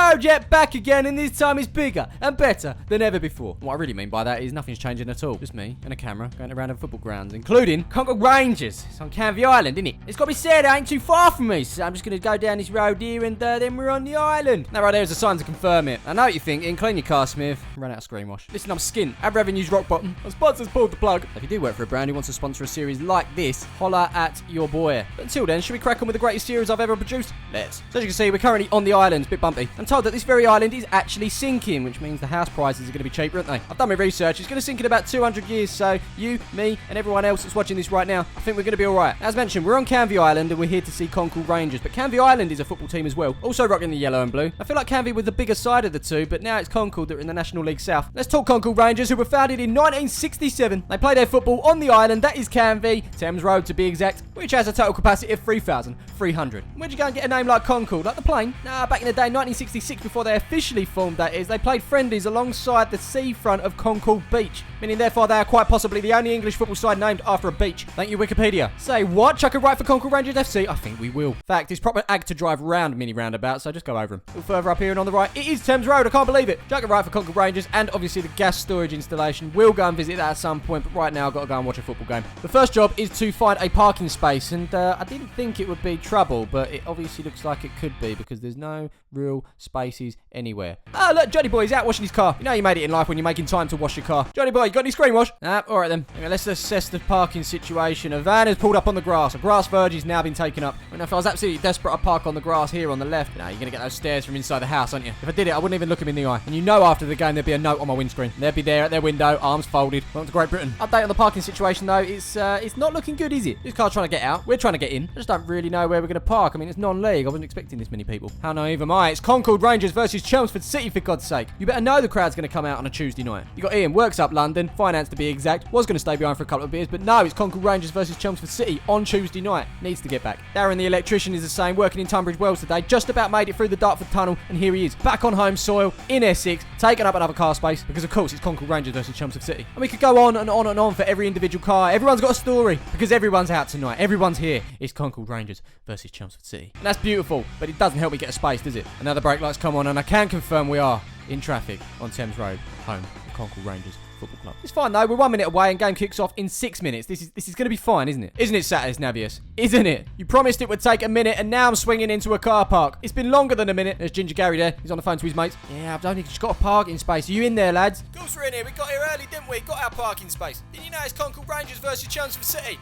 Road yet back again, and this time it's bigger and better than ever before. What I really mean by that is nothing's changing at all. Just me and a camera going around the football grounds, including Concord Rangers. It's on Canvey Island, isn't it? It's got to be said, it ain't too far from me, so I'm just going to go down this road here and then we're on the island. Now right there is a sign to confirm it. I know what you're thinking. Clean your car, Smiv. Run out of screen wash. Listen, I'm skint. Our revenue's rock bottom. Our sponsors pulled the plug. If you do work for a brand who wants to sponsor a series like this, holla at your boy. But until then, should we crack on with the greatest series I've ever produced? Let's. So as you can see, we're currently on the island. It's a bit bumpy. I'm told that this very island is actually sinking, which means the house prices are going to be cheaper, aren't they? I've done my research. It's going to sink in about 200 years, so you, me, and everyone else that's watching this right now, I think we're going to be alright. As mentioned, we're on Canvey Island, and we're here to see Concord Rangers, but Canvey Island is a football team as well, also rocking the yellow and blue. I feel like Canvey was the bigger side of the two, but now it's Concord that are in the National League South. Let's talk Concord Rangers, who were founded in 1967. They play their football on the island, that is Canvey, Thames Road to be exact, which has a total capacity of 3,300. Where'd you go and get a name like Concord? Like the plane? Nah, back in the day, 1966, before they officially formed, that is, they played friendlies alongside the seafront of Concord Beach, meaning therefore they are quite possibly the only English football side named after a beach. Thank you, Wikipedia. Say what? Chuck a right for Concord Rangers FC? I think we will. Fact, it's proper ag to drive round mini roundabout, so just go over them. A little further up here and on the right, it is Thames Road. I can't believe it. Chuck a right for Concord Rangers, and obviously the gas storage installation. We'll go and visit that at some point, but right now I've got to go and watch a football game. The first job is to find a parking space, and I didn't think it would be trouble, but it obviously looks like it could be, because there's no real spaces anywhere. Oh, look, Johnny Boy's out washing his car. You know you made it in life when you're making time to wash your car. Johnny Boy, you got any screen wash? Alright then. Okay, let's assess the parking situation. A van has pulled up on the grass. A grass verge has now been taken up. And if I was absolutely desperate, I'd park on the grass here on the left. You know, you're going to get those stairs from inside the house, aren't you? If I did it, I wouldn't even look him in the eye. And you know after the game there'd be a note on my windscreen. They'd be there at their window, arms folded. Welcome to Great Britain. Update on the parking situation though, it's not looking good, is it? This car's trying to get out. We're trying to get in. I just don't really know where we're going to park. I mean, it's non-league. I wasn't expecting this many people. How naive am I? It's Concord Rangers versus Chelmsford City, for God's sake. You better know the crowd's going to come out on a Tuesday night. You got Ian, works up London, finance to be exact. Was going to stay behind for a couple of beers, but no, it's Concord Rangers versus Chelmsford City on Tuesday night. Needs to get back. Darren, the electrician, is the same, working in Tunbridge Wells today. Just about made it through the Dartford Tunnel, and here he is, back on home soil, in Essex, taking up another car space, because of course it's Concord Rangers versus Chelmsford City. And we could go on and on and on for every individual car. Everyone's got a story, because everyone's out tonight. Everyone's here. It's Concord Rangers versus Chelmsford City. And that's beautiful, but it doesn't help me get a space, does it? Now the brake lights come on, and I can confirm we are in traffic on Thames Road, home of Concord Rangers Football Club. It's fine though, we're 1 minute away and game kicks off in 6 minutes. This is going to be fine, isn't it? Isn't it, Saturdays, Navius? Isn't it? You promised it would take a minute, and now I'm swinging into a car park. It's been longer than a minute. There's Ginger Gary there. He's on the phone to his mates. Yeah, I've only just got a parking space. Are you in there, lads? Of course we're in here. We got here early, didn't we? Got our parking space. Did you know it's Concord Rangers versus Chelmsford City?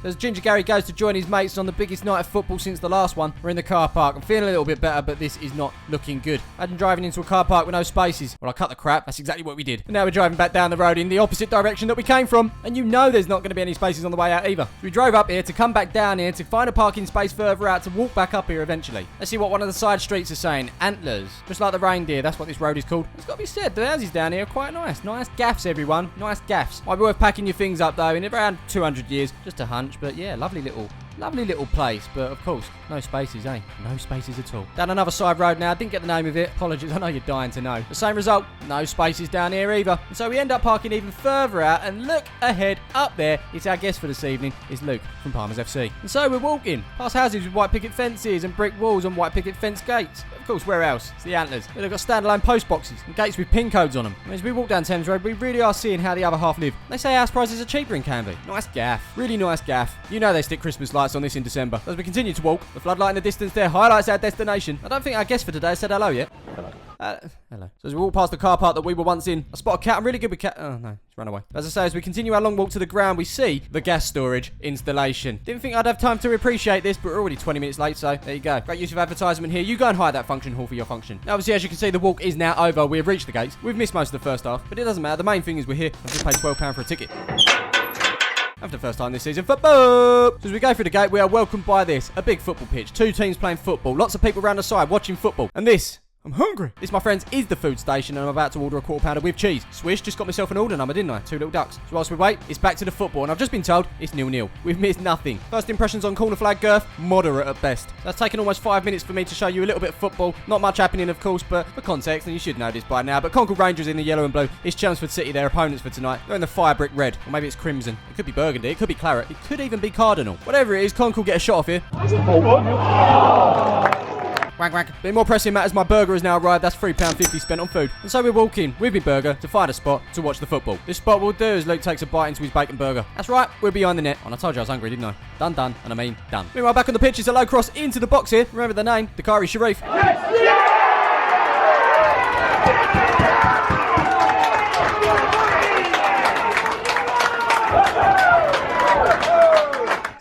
As Ginger Gary goes to join his mates on the biggest night of football since the last one, we're in the car park. I'm feeling a little bit better, but this is not looking good. Imagine driving into a car park with no spaces. Well, I cut the crap. That's exactly what we did. And now we're driving back down the road in the opposite direction that we came from. And you know there's not going to be any spaces on the way out either. So we drove up here to come back down here to find a parking space further out to walk back up here eventually. Let's see what one of the side streets are saying. Antlers. Just like the reindeer. That's what this road is called. It's got to be said, the houses down here are quite nice. Nice gaffs, everyone. Nice gaffs. Might be worth packing your things up though in around 200 years. Just a hunch, but yeah, lovely little place, but of course, no spaces, eh? No spaces at all. Down another side road now, didn't get the name of it. Apologies, I know you're dying to know. The same result, no spaces down here either. And so we end up parking even further out, and look ahead, up there, it's our guest for this evening, it's Luke from Palmer's FC. And so we're walking past houses with white picket fences and brick walls and white picket fence gates. Of course, where else? It's the Antlers. They've got standalone post boxes and gates with pin codes on them. And as we walk down Thames Road, we really are seeing how the other half live. They say house prices are cheaper in Canvey. Nice gaff. Really nice gaff. You know they stick Christmas lights on this in December. As we continue to walk, the floodlight in the distance there highlights our destination. I don't think our guest for today has said hello yet. Hello. So as we walk past the car park that we were once in, I spot a cat. I'm really good with cat. Oh no, it's run away. As I say, as we continue our long walk to the ground, we see the gas storage installation. Didn't think I'd have time to appreciate this, but we're already 20 minutes late, so there you go. Great use of advertisement here. You go and hire that function hall for your function. Now, obviously, as you can see, the walk is now over. We have reached the gates. We've missed most of the first half, but it doesn't matter. The main thing is we're here. I've just paid £12 for a ticket. After the first time this season, football! So as we go through the gate, we are welcomed by this. A big football pitch. 2 teams playing football. Lots of people around the side watching football. And this... I'm hungry. This, my friends, is the food station, and I'm about to order a quarter pounder with cheese. Swish, just got myself an order number, didn't I? 2 little ducks. So whilst we wait, it's back to the football, and I've just been told it's 0-0. We've missed nothing. First impressions on corner flag girth, moderate at best. That's taken almost 5 minutes for me to show you a little bit of football. Not much happening, of course, but for context, and you should know this by now, but Concord Rangers in the yellow and blue. It's Chelmsford City, their opponents for tonight. They're in the fire brick red, or maybe it's crimson. It could be burgundy, it could be claret, it could even be cardinal. Whatever it is, Concord get a shot off here. Quack, quack. Bit more pressing matters, my burger has now arrived. That's £3.50 spent on food. And so we're walking with my burger to find a spot to watch the football. This spot we'll do as Luke takes a bite into his bacon burger. That's right, we're behind the net. And I told you I was hungry, didn't I? Done, and I mean done. Meanwhile, back on the pitch is a low cross into the box here. Remember the name, Dakari Sharif.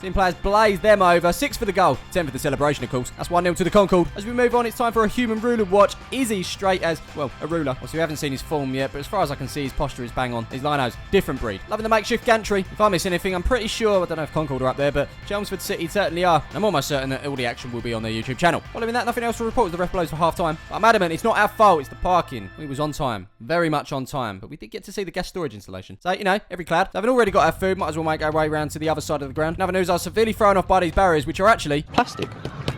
Team players blaze them over. 6 for the goal, 10 for the celebration, of course. That's 1-0 to the Concord. As we move on, it's time for a human ruler watch. Is he straight as, well, a ruler? Obviously, we haven't seen his form yet, but as far as I can see, his posture is bang on. His linos, different breed. Loving the makeshift gantry. If I miss anything, I'm pretty sure, I don't know if Concord are up there, but Chelmsford City certainly are. And I'm almost certain that all the action will be on their YouTube channel. Following that, nothing else to report as the ref blows for half-time. I'm adamant, it's not our fault, it's the parking. We was on time. Very much on time. But we did get to see the gas storage installation. So, you know, every cloud. So, having already got our food, might as well make our way around to the other side of the ground. In other news, I was severely thrown off by these barriers, which are actually plastic.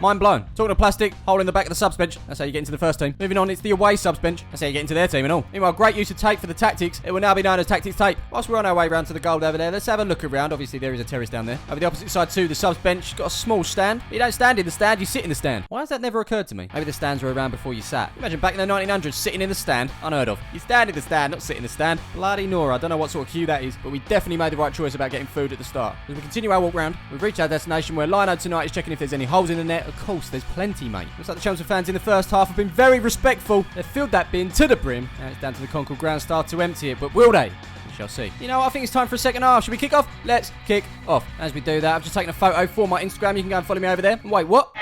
Mind blown. Talking of plastic, hole in the back of the subs bench. That's how you get into the first team. Moving on, it's the away subs bench. That's how you get into their team and all. Meanwhile, great use of tape for the tactics. It will now be known as tactics tape. Whilst we're on our way round to the goal over there, let's have a look around. Obviously, there is a terrace down there. Over the opposite side too, the subs bench got a small stand. But you don't stand in the stand, you sit in the stand. Why has that never occurred to me? Maybe the stands were around before you sat. Imagine back in the 1900s, sitting in the stand. Unheard of. You stand in the stand, not sit in the stand. Bloody Nora, I don't know what sort of cue that is, but we definitely made the right choice about getting food at the start. As we continue our walk round, we've reached our destination where Lino tonight is checking if there's any holes in the net. Of course, there's plenty, mate. Looks like the Chelmsford fans in the first half have been very respectful. They've filled that bin to the brim. Now it's down to the Concord ground staff to empty it, but will they? We shall see. You know what? I think it's time for a second half. Should we kick off? Let's kick off. As we do that, I've just taken a photo for my Instagram. You can go and follow me over there. Wait, what?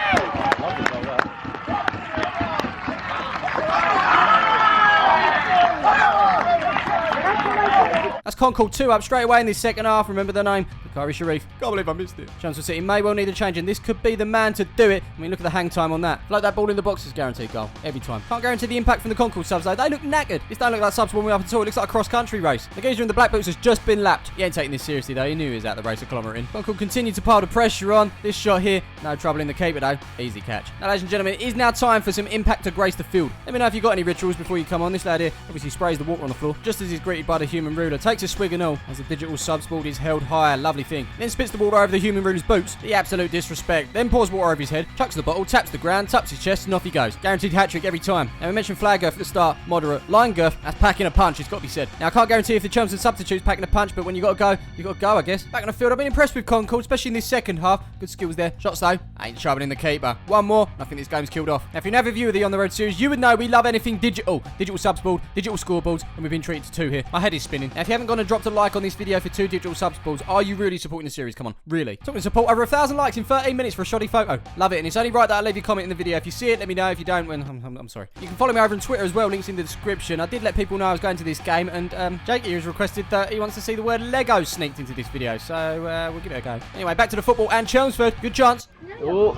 That's Concord 2 up straight away in this second half. Remember the name? Dakari Sharif. Can't believe I missed it. Chelmsford City may well need a change, and this could be the man to do it. I mean, look at the hang time on that. Float that ball in the box is guaranteed goal. Every time. Can't guarantee the impact from the Concord subs, though. They look knackered. This don't look like subs warming up at all. It looks like a cross-country race. The geezer in the black boots has just been lapped. He ain't taking this seriously, though. He knew he was out the race a kilometre in. Concord continued to pile the pressure on. This shot here, no trouble in the keeper, though. Easy catch. Now, ladies and gentlemen, it is now time for some impact to grace the field. Let me know if you've got any rituals before you come on. This lad here obviously sprays the water on the floor, just as he's greeted by the human ruler. Takes a swig and all, as the digital subs board is held higher. Lovely thing. Then spits the water over the human ruler's boots. The absolute disrespect. Then pours water over his head, chucks the bottle, taps the ground, taps his chest, and off he goes. Guaranteed hat-trick every time. Now, we mentioned flag girth at the start. Moderate. Line girth, that's packing a punch. It's got to be said. Now, I can't guarantee if the Chelmsford substitute's packing a punch, but when you got to go, I guess. Back on the field, I've been impressed with Concord, especially in this second half. Good skills there. Shots, though. Ain't troubling the keeper. One more. I think this game's killed off. Now, if you're never a viewer of the On The Road series, you would know we love anything digital. Digital subs board, digital scoreboards, and we've been treated to 2 here. My head is spinning. Now, if you haven't gone and dropped a like on this video for 2 digital subs boards, are you really supporting the series? Come on, really. Talking to support, over 1,000 likes in 13 minutes for a shoddy photo. Love it, and it's only right that I leave your comment in the video. If you see it, let me know. If you don't, well, I'm sorry. You can follow me over on Twitter as well. Links in the description. I did let people know I was going to this game, and Jake here has requested that he wants to see the word Lego sneaked into this video, so we'll give it a go. Anyway, back to the football and Chelmsford. Good chance. Oh,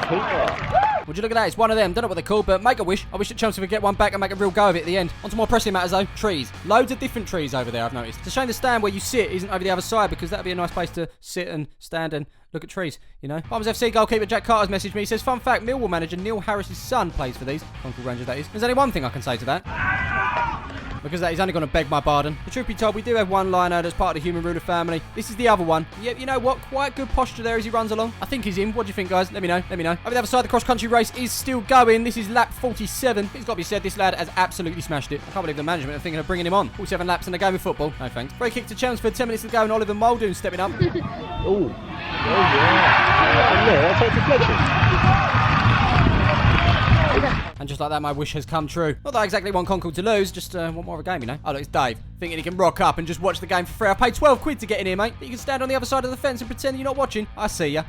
keeper. Would you look at that? It's one of them. Don't know what they're called, but make a wish. I wish that Chelmsford would get one back and make a real go of it at the end. On to more pressing matters, though. Trees. Loads of different trees over there, I've noticed. It's a shame the stand where you sit isn't over the other side, because that would be a nice place to sit and stand and look at trees, you know. Bombers FC goalkeeper Jack Carter's messaged me. He says, fun fact, Millwall manager Neil Harris's son plays for these. Concord Rangers, that is. There's only one thing I can say to that. Because that he's only going to beg my pardon. The truth be told, we do have one liner that's part of the human ruler family. This is the other one. Yep, you know what? Quite good posture there as he runs along. I think he's in. What do you think, guys? Let me know. Let me know. Over the other side, the cross-country race is still going. This is lap 47. It's got to be said, this lad has absolutely smashed it. I can't believe the management are thinking of bringing him on. 47 laps in a game of football. No thanks. Free kick to Chelmsford. 10 minutes to go, and Oliver Muldoon stepping up. Oh, yeah. Yeah, that's a deflection. And just like that, my wish has come true. Not that I exactly want Concord to lose, just want more of a game, you know. Oh, look, it's Dave, thinking he can rock up and just watch the game for free. I paid 12 quid to get in here, mate. But you can stand on the other side of the fence and pretend you're not watching. I see ya.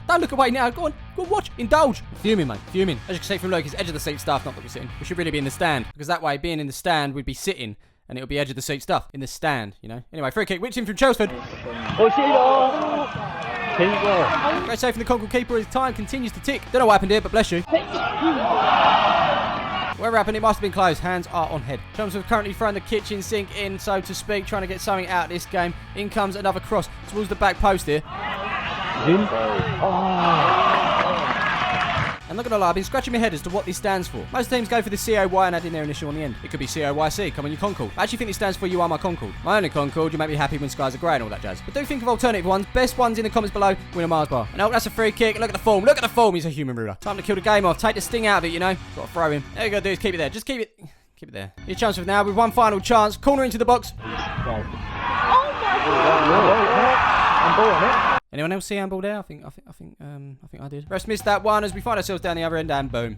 Don't look away now. Go on, watch. Indulge. Fuming, mate. Fuming. As you can see from Luke, it's edge of the seat stuff, not that we're sitting. We should really be in the stand, because that way, being in the stand, we'd be sitting. And it'll be edge of the seat stuff. In the stand, you know. Anyway, free kick. Which in from Chelmsford. Great save from the Concord keeper as time continues to tick. Don't know what happened here, but bless you. Whatever happened, it must have been close. Hands are on head. Chelmsford currently throwing the kitchen sink in, so to speak, trying to get something out of this game. In comes another cross towards the back post here. I'm not going to lie, I've been scratching my head as to what this stands for. Most teams go for the COY and add in their initial on the end. It could be COYC, come on you Concord. I actually think this stands for You Are My Concord. My only Concord, you make me happy when skies are grey and all that jazz. But do think of alternative ones. Best ones in the comments below, win a Mars bar. And oh, that's a free kick. Look at the form. Look at the form. He's a human ruler. Time to kill the game off. Take the sting out of it, you know. Got to throw him. All you got to do is keep it there. Just keep it. Keep it there. Your chance with now with one final chance. Corner into the box. Anyone else see handball there? I think I did. Rest missed that one as we find ourselves down the other end and boom.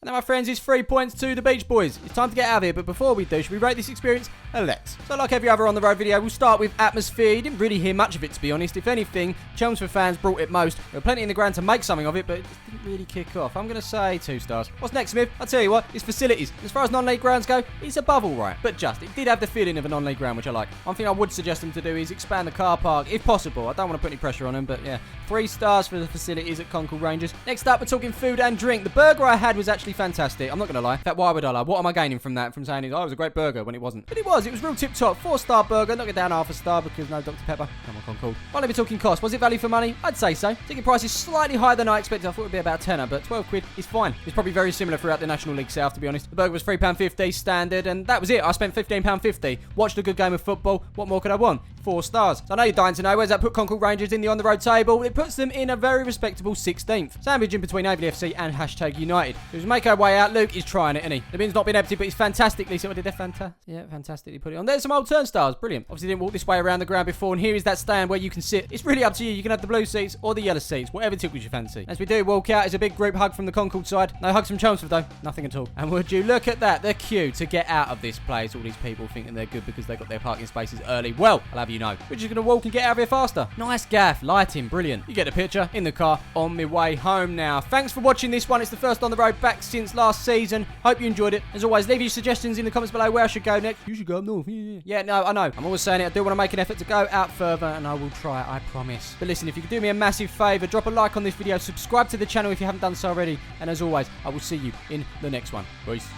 Now, my friends, it's 3 points to the Beach Boys. It's time to get out of here, but before we do, should we rate this experience? Let's. So, like every other on the road video, we'll start with atmosphere. You didn't really hear much of it, to be honest. If anything, Chelmsford fans brought it most. There were plenty in the ground to make something of it, but it didn't really kick off. I'm going to say 2 stars. What's next, Smiv? I'll tell you what, it's facilities. As far as non-league grounds go, it's above all right. But it did have the feeling of a non-league ground, which I like. One thing I would suggest them to do is expand the car park, if possible. I don't want to put any pressure on them, but yeah. 3 stars for the facilities at Concord Rangers. Next up, we're talking food and drink. The burger I had was actually fantastic. I'm not going to lie. In fact, why would I lie? What am I gaining from that? From saying it was a great burger when it wasn't? But it was real tip-top. 4-star burger. Knock it down half a star because no Dr. Pepper. Come on, Concord. Finally, we're talking cost. Was it value for money? I'd say so. Ticket price is slightly higher than I expected. I thought it would be about £10, but 12 quid is fine. It's probably very similar throughout the National League South, to be honest. The burger was £3.50 standard, and that was it. I spent £15.50. Watched a good game of football. What more could I want? 4 stars. So I know you're dying to know, where's that put Concord Rangers in the on-the-road table? It puts them in a very respectable 16th. Sandwich in between Averley FC and #United. So as we make our way out, Luke is trying it, isn't he? The bin's not been empty, but he's fantastically sorted. Fantastically put it on. There's some old turnstiles. Brilliant. Obviously didn't walk this way around the ground before, and here is that stand where you can sit. It's really up to you. You can have the blue seats or the yellow seats, whatever tickles your fancy. As we do walk out, it's a big group hug from the Concord side. No hugs from Chelmsford though. Nothing at all. And would you look at that? The queue to get out of this place. All these people thinking they're good because they got their parking spaces early. Well, I'll have you know, we're just going to walk and get out of here faster. Nice gaff. Lighting. Brilliant. You get the picture. In the car. On my way home now. Thanks for watching this one. It's the first on the road back since last season. Hope you enjoyed it. As always, leave your suggestions in the comments below where I should go next. You should go up north. Yeah, no, I know. I'm always saying it. I do want to make an effort to go out further, and I will try, I promise. But listen, if you could do me a massive favour, drop a like on this video, subscribe to the channel if you haven't done so already, and as always, I will see you in the next one. Peace.